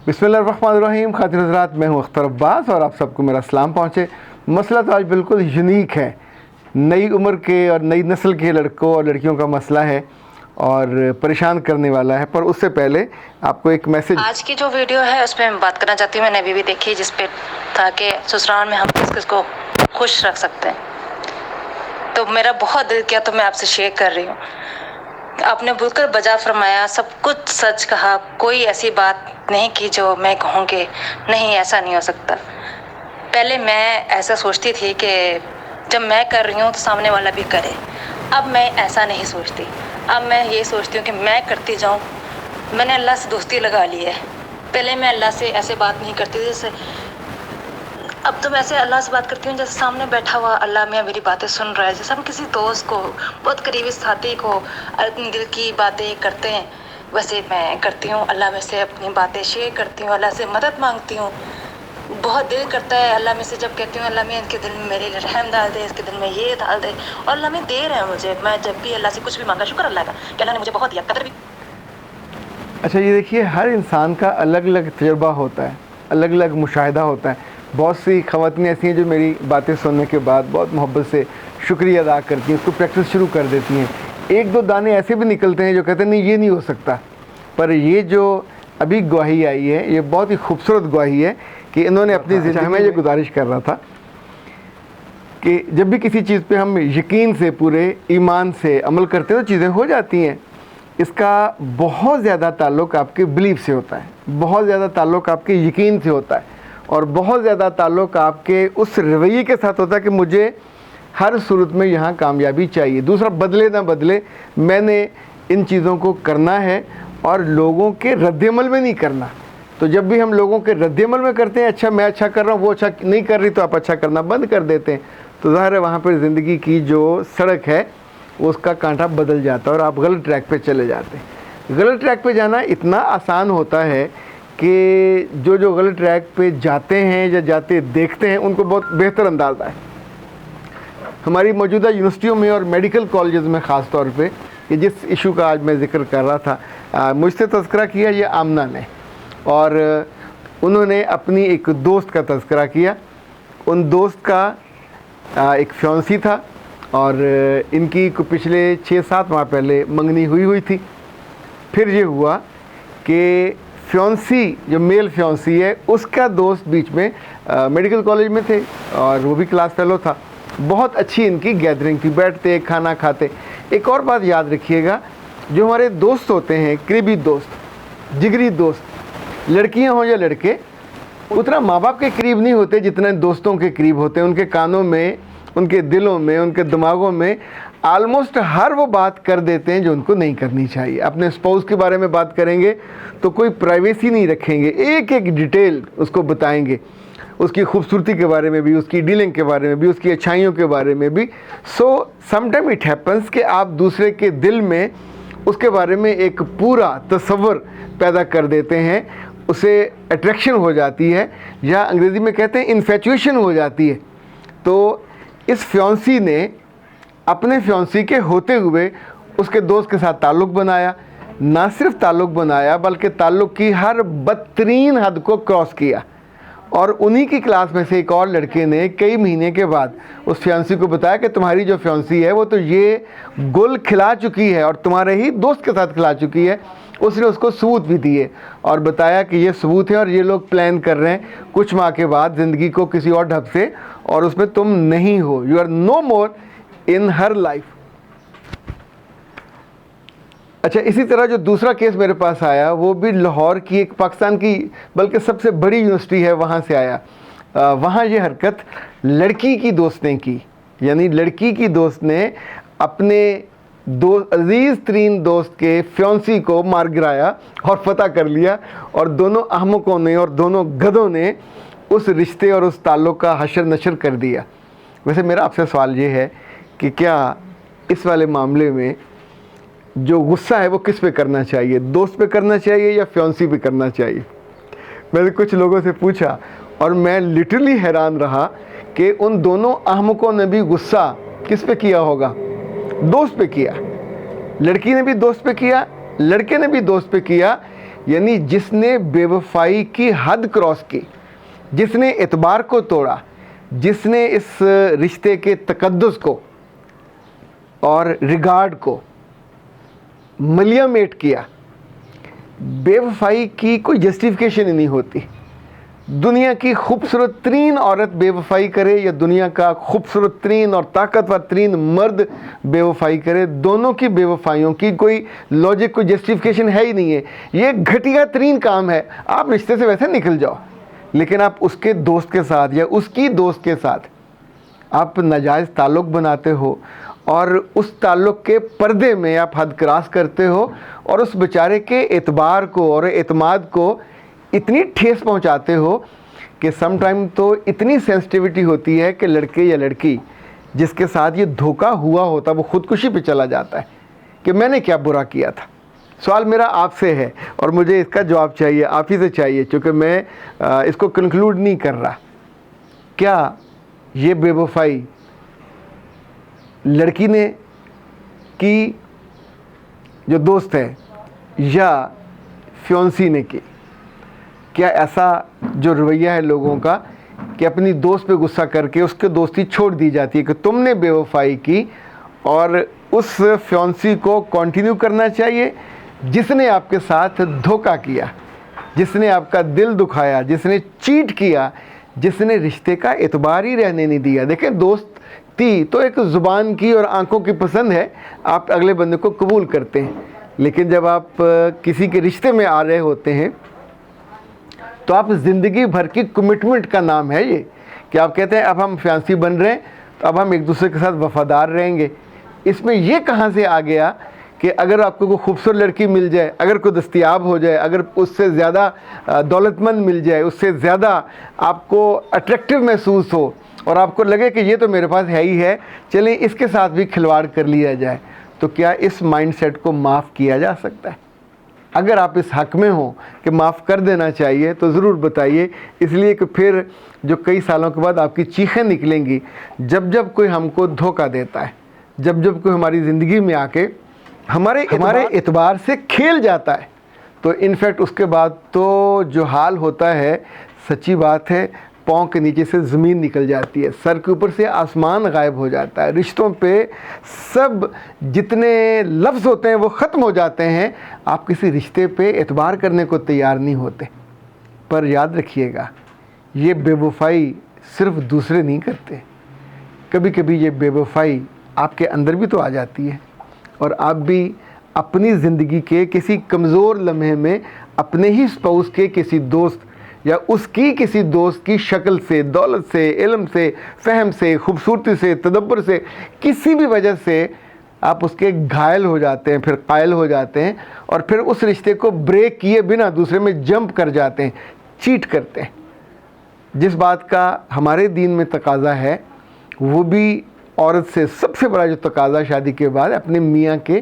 بسم اللہ الرحمن الرحیم. خاتون حضرات، میں ہوں اختر عباس اور آپ سب کو میرا سلام پہنچے. مسئلہ تو آج بالکل یونیک ہے. نئی عمر کے اور نئی نسل کے لڑکوں اور لڑکیوں کا مسئلہ ہے اور پریشان کرنے والا ہے. پر اس سے پہلے آپ کو ایک میسج. آج کی جو ویڈیو ہے اس پہ میں بات کرنا چاہتی ہوں. میں نے ابھی بھی دیکھی جس پہ تھا کہ سسرال میں ہم کس کس کو خوش رکھ سکتے ہیں. تو میرا بہت دل کیا تو میں آپ سے شیئر کر رہی ہوں. آپ نے بھول کر بجا فرمایا، سب کچھ سچ کہا، کوئی ایسی بات نہیں کی جو میں کہوں کہ نہیں ایسا نہیں ہو سکتا. پہلے میں ایسا سوچتی تھی کہ جب میں کر رہی ہوں تو سامنے والا بھی کرے. اب میں ایسا نہیں سوچتی. اب میں یہ سوچتی ہوں کہ میں کرتی جاؤں. میں نے اللہ سے دوستی لگا لی ہے. پہلے میں اللہ سے ایسے بات نہیں کرتی تھی جیسے اب تو میں ایسے اللہ سے بات کرتی ہوں جیسے سامنے بیٹھا ہوا اللہ میاں میری باتیں سن رہا ہے. جیسے ہم کسی دوست کو، بہت قریبی ساتھی کو اپنے دل کی باتیں کرتے ہیں، ویسے میں کرتی ہوں. اللہ میں سے اپنی باتیں شیئر کرتی ہوں، اللہ سے مدد مانگتی ہوں. بہت دل کرتا ہے اللہ میں سے جب کہتی ہوں اللہ میں ان کے دل میں میرے رحم ڈال دے، اس کے دل میں یہ ڈال دے. اور اللہ میں دے رہے ہیں مجھے. میں جب بھی اللہ سے کچھ بھی مانگا، شکر اللہ کا کہ اللہ نے مجھے بہت دیا. قدر بھی. اچھا، یہ دیکھیے، ہر انسان کا الگ الگ تجربہ ہوتا ہے، الگ الگ مشاہدہ ہوتا ہے. بہت سی خواتین ایسی ہیں جو میری باتیں سننے کے بعد بہت محبت سے شکریہ ادا کرتی ہیں، اس کو پریکٹس شروع کر دیتی ہیں. ایک دو دانے ایسے بھی نکلتے ہیں جو کہتے ہیں نہیں یہ نہیں ہو سکتا. پر یہ جو ابھی گواہی آئی ہے یہ بہت ہی خوبصورت گواہی ہے کہ انہوں نے اپنی زندگی میں یہ گزارش کر رہا تھا کہ جب بھی کسی چیز پہ ہم یقین سے، پورے ایمان سے عمل کرتے ہیں تو چیزیں ہو جاتی ہیں. اس کا بہت زیادہ تعلق آپ کے بلیف سے ہوتا ہے، بہت زیادہ تعلق آپ کے یقین سے ہوتا ہے، اور بہت زیادہ تعلق آپ کے اس رویے کے ساتھ ہوتا ہے کہ مجھے ہر صورت میں یہاں کامیابی چاہیے. دوسرا بدلے نہ بدلے، میں نے ان چیزوں کو کرنا ہے اور لوگوں کے رد عمل میں نہیں کرنا. تو جب بھی ہم لوگوں کے رد عمل میں کرتے ہیں، اچھا میں اچھا کر رہا ہوں، وہ اچھا نہیں کر رہی تو آپ اچھا کرنا بند کر دیتے ہیں، تو ظاہر ہے وہاں پہ زندگی کی جو سڑک ہے اس کا کانٹا بدل جاتا ہے اور آپ غلط ٹریک پہ چلے جاتے ہیں. غلط ٹریک پہ جانا اتنا آسان ہوتا ہے کہ جو غلط ٹریک پہ جاتے ہیں یا جاتے دیکھتے ہیں ان کو بہت بہتر اندازہ ہے. ہماری موجودہ یونیورسٹیوں میں اور میڈیکل کالجز میں خاص طور پہ کہ جس ایشو کا آج میں ذکر کر رہا تھا، مجھ سے تذکرہ کیا یہ آمنہ نے، اور انہوں نے اپنی ایک دوست کا تذکرہ کیا. ان دوست کا ایک فیونسی تھا اور ان کی پچھلے 6-7 ماہ پہلے منگنی ہوئی تھی. پھر یہ ہوا کہ فیونسی جو میل فیونسی ہے اس کا دوست بیچ میں میڈیکل کالج میں تھے اور وہ بھی کلاس فیلو تھا. بہت اچھی ان کی گیدرنگ تھی، بیٹھتے کھانا کھاتے. ایک اور بات یاد رکھیے گا، جو ہمارے دوست ہوتے ہیں، قریبی دوست، جگری دوست، لڑکیاں ہوں یا لڑکے، اتنا ماں باپ کے قریب نہیں ہوتے جتنا دوستوں کے قریب ہوتے ہیں. ان کے کانوں میں، ان کے دلوں میں، ان کے دماغوں میں آلموسٹ ہر وہ بات کر دیتے ہیں جو ان کو نہیں کرنی چاہیے. اپنے اسپاؤس کے بارے میں بات کریں گے تو کوئی پرائیویسی نہیں رکھیں گے، ایک ایک ڈیٹیل اس کو بتائیں گے، اس کی خوبصورتی کے بارے میں بھی، اس کی ڈیلنگ کے بارے میں بھی، اس کی اچھائیوں کے بارے میں بھی. سو سم ٹائم اٹ ہیپنس کہ آپ دوسرے کے دل میں اس کے بارے میں ایک پورا تصور پیدا کر دیتے ہیں، اسے اٹریکشن ہو جاتی ہے، یا انگریزی میں کہتے ہیں انفیچویشن ہو جاتی ہے. تو اس فیونسی نے اپنے فیونسی کے ہوتے ہوئے اس کے دوست کے ساتھ تعلق بنایا. نہ صرف تعلق بنایا بلکہ تعلق کی ہر بدترین حد کو کراس کیا. اور انہی کی کلاس میں سے ایک اور لڑکے نے کئی مہینے کے بعد اس فیونسی کو بتایا کہ تمہاری جو فیونسی ہے وہ تو یہ گل کھلا چکی ہے اور تمہارے ہی دوست کے ساتھ کھلا چکی ہے. اس نے اس کو ثبوت بھی دیے اور بتایا کہ یہ ثبوت ہے اور یہ لوگ پلان کر رہے ہیں کچھ ماہ کے بعد زندگی کو کسی اور ڈھب سے، اور اس میں تم نہیں ہو. You are no more in her life. اچھا، اسی طرح جو دوسرا کیس میرے پاس آیا وہ بھی لاہور کی، ایک پاکستان کی بلکہ سب سے بڑی یونیورسٹی ہے وہاں سے آیا. وہاں یہ حرکت لڑکی کی دوست نے کی، یعنی لڑکی کی دوست نے اپنے عزیز ترین دوست کے فیونسی کو مار گرایا اور فتح کر لیا، اور دونوں احمقوں نے اور دونوں گدھوں نے اس رشتے اور اس تعلق کا حشر نشر کر دیا. ویسے میرا آپ سے سوال یہ ہے کہ کیا اس والے معاملے میں جو غصہ ہے وہ کس پہ کرنا چاہیے؟ دوست پہ کرنا چاہیے یا فیونسی پہ کرنا چاہیے؟ میں نے کچھ لوگوں سے پوچھا اور میں لٹرلی حیران رہا کہ ان دونوں احمقوں نے بھی غصہ کس پہ کیا ہوگا؟ دوست پہ کیا. لڑکی نے بھی دوست پہ کیا، لڑکے نے بھی دوست پہ کیا. یعنی جس نے بے وفائی کی حد کراس کی، جس نے اعتبار کو توڑا، جس نے اس رشتے کے تقدس کو اور ریگارڈ کو ملیامیٹ کیا. بے وفائی کی کوئی جسٹیفیکیشن ہی نہیں ہوتی. دنیا کی خوبصورت ترین عورت بے وفائی کرے یا دنیا کا خوبصورت ترین اور طاقتور ترین مرد بے وفائی کرے، دونوں کی بے وفائیوں کی کوئی لاجک، کوئی جسٹیفیکیشن ہے ہی نہیں ہے. یہ گھٹیا ترین کام ہے. آپ رشتے سے ویسے نکل جاؤ، لیکن آپ اس کے دوست کے ساتھ یا اس کی دوست کے ساتھ آپ ناجائز تعلق بناتے ہو، اور اس تعلق کے پردے میں آپ حد کراس کرتے ہو، اور اس بیچارے کے اعتبار کو اور اعتماد کو اتنی ٹھیس پہنچاتے ہو کہ سم ٹائم تو اتنی سینسٹیوٹی ہوتی ہے کہ لڑکے یا لڑکی جس کے ساتھ یہ دھوکہ ہوا ہوتا وہ خودکشی پہ چلا جاتا ہے کہ میں نے کیا برا کیا تھا. سوال میرا آپ سے ہے اور مجھے اس کا جواب چاہیے، آپ ہی سے چاہیے، چونکہ میں اس کو کنکلوڈ نہیں کر رہا. کیا یہ بے وفائی لڑکی نے کی جو دوست ہے یا فیونسی نے کی؟ کیا ایسا جو رویہ ہے لوگوں کا کہ اپنی دوست پہ غصہ کر کے اس کے دوستی چھوڑ دی جاتی ہے کہ تم نے بے وفائی کی، اور اس فیونسی کو کنٹینیو کرنا چاہیے جس نے آپ کے ساتھ دھوکہ کیا، جس نے آپ کا دل دکھایا، جس نے چیٹ کیا، جس نے رشتے کا اعتبار ہی رہنے نہیں دیا. دیکھیں دوستی تو ایک زبان کی اور آنکھوں کی پسند ہے، آپ اگلے بندے کو قبول کرتے ہیں، لیکن جب آپ کسی کے رشتے میں آ رہے ہوتے ہیں تو آپ زندگی بھر کی کمٹمنٹ کا نام ہے یہ، کہ آپ کہتے ہیں اب ہم فیانسی بن رہے ہیں تو اب ہم ایک دوسرے کے ساتھ وفادار رہیں گے. اس میں یہ کہاں سے آ گیا کہ اگر آپ کو کوئی خوبصورت لڑکی مل جائے، اگر کوئی دستیاب ہو جائے، اگر اس سے زیادہ دولت مند مل جائے، اس سے زیادہ آپ کو اٹریکٹیو محسوس ہو اور آپ کو لگے کہ یہ تو میرے پاس ہے ہی ہے، چلیں اس کے ساتھ بھی کھلواڑ کر لیا جائے، تو کیا اس مائنڈ سیٹ کو معاف کیا جا سکتا ہے؟ اگر آپ اس حق میں ہوں کہ معاف کر دینا چاہیے تو ضرور بتائیے، اس لیے کہ پھر جو کئی سالوں کے بعد آپ کی چیخیں نکلیں گی جب کوئی ہم کو دھوکہ دیتا ہے، جب کوئی ہماری زندگی میں آ کے ہمارے اعتبار سے کھیل جاتا ہے، تو انفیکٹ اس کے بعد تو جو حال ہوتا ہے، سچی بات ہے، پاؤں کے نیچے سے زمین نکل جاتی ہے، سر کے اوپر سے آسمان غائب ہو جاتا ہے، رشتوں پہ سب جتنے لفظ ہوتے ہیں وہ ختم ہو جاتے ہیں، آپ کسی رشتے پہ اعتبار کرنے کو تیار نہیں ہوتے. پر یاد رکھیے گا، یہ بے وفائی صرف دوسرے نہیں کرتے، کبھی کبھی یہ بے وفائی آپ کے اندر بھی تو آ جاتی ہے، اور آپ بھی اپنی زندگی کے کسی کمزور لمحے میں اپنے ہی اسپاؤس کے کسی دوست یا اس کی کسی دوست کی شکل سے، دولت سے، علم سے، فہم سے، خوبصورتی سے، تدبر سے، کسی بھی وجہ سے آپ اس کے گھائل ہو جاتے ہیں، پھر قائل ہو جاتے ہیں، اور پھر اس رشتے کو بریک کیے بنا دوسرے میں جمپ کر جاتے ہیں، چیٹ کرتے ہیں. جس بات کا ہمارے دین میں تقاضا ہے وہ بھی عورت سے سب سے بڑا جو تقاضا شادی کے بعد اپنے میاں کے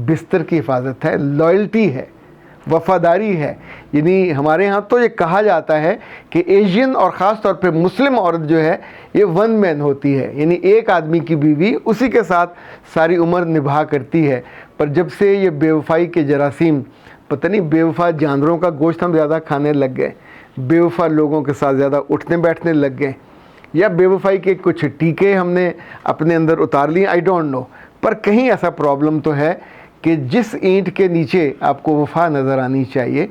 بستر کی حفاظت ہے، لائلٹی ہے، وفاداری ہے. یعنی ہمارے ہاں تو یہ کہا جاتا ہے کہ ایشین اور خاص طور پہ مسلم عورت جو ہے یہ ون مین ہوتی ہے، یعنی ایک آدمی کی بیوی اسی کے ساتھ ساری عمر نبھا کرتی ہے. پر جب سے یہ بے وفائی کے جراثیم، پتہ نہیں بے وفا جانوروں کا گوشت ہم زیادہ کھانے لگ گئے، بے وفا لوگوں کے ساتھ زیادہ اٹھنے بیٹھنے لگ گئے، یا بے وفائی کے کچھ ٹیکے ہم نے اپنے اندر اتار لیے، آئی ڈونٹ نو، پر کہیں ایسا پرابلم تو ہے کہ جس اینٹ کے نیچے آپ کو وفا نظر آنی چاہیے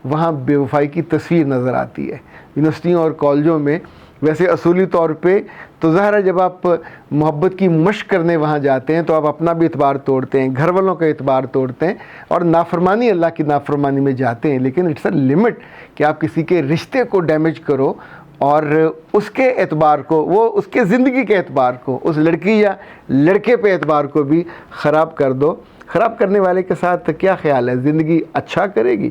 وہاں بے وفائی کی تصویر نظر آتی ہے. یونیورسٹیوں اور کالجوں میں ویسے اصولی طور پہ تو ظاہر ہے جب آپ محبت کی مشق کرنے وہاں جاتے ہیں تو آپ اپنا بھی اعتبار توڑتے ہیں، گھر والوں کا اعتبار توڑتے ہیں، اور نافرمانی، اللہ کی نافرمانی میں جاتے ہیں. لیکن اٹس اے لمٹ کہ آپ کسی کے رشتے کو ڈیمیج کرو اور اس کے اعتبار کو، وہ اس کے زندگی کے اعتبار کو، اس لڑکی یا لڑکے پہ اعتبار کو بھی خراب کر دو. خراب کرنے والے کے ساتھ کیا خیال ہے؟ زندگی اچھا کرے گی؟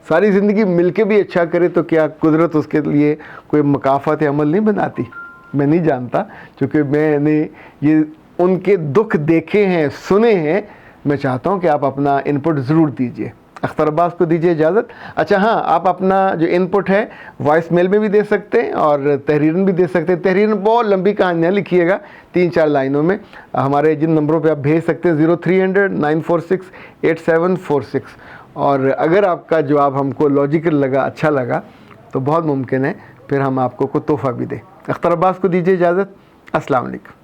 ساری زندگی مل کے بھی اچھا کرے تو کیا قدرت اس کے لیے کوئی مکافات عمل نہیں بناتی؟ میں نہیں جانتا، چونکہ میں نے یہ ان کے دکھ دیکھے ہیں، سنے ہیں. میں چاہتا ہوں کہ آپ اپنا انپٹ ضرور دیجئے. اختر عباس کو دیجئے اجازت. اچھا ہاں، آپ اپنا جو انپٹ ہے وائس میل میں بھی دے سکتے ہیں اور تحریراً بھی دے سکتے ہیں. تحریراً بہت لمبی کہانیاں لکھیے گا 3-4 لائنوں میں. ہمارے جن نمبروں پہ آپ بھیج سکتے ہیں 0300 946 8746، اور اگر آپ کا جواب ہم کو لاجیکل لگا، اچھا لگا، تو بہت ممکن ہے پھر ہم آپ کو کوئی تحفہ بھی دیں۔ اختر عباس کو دیجیے اجازت۔ السلام علیکم۔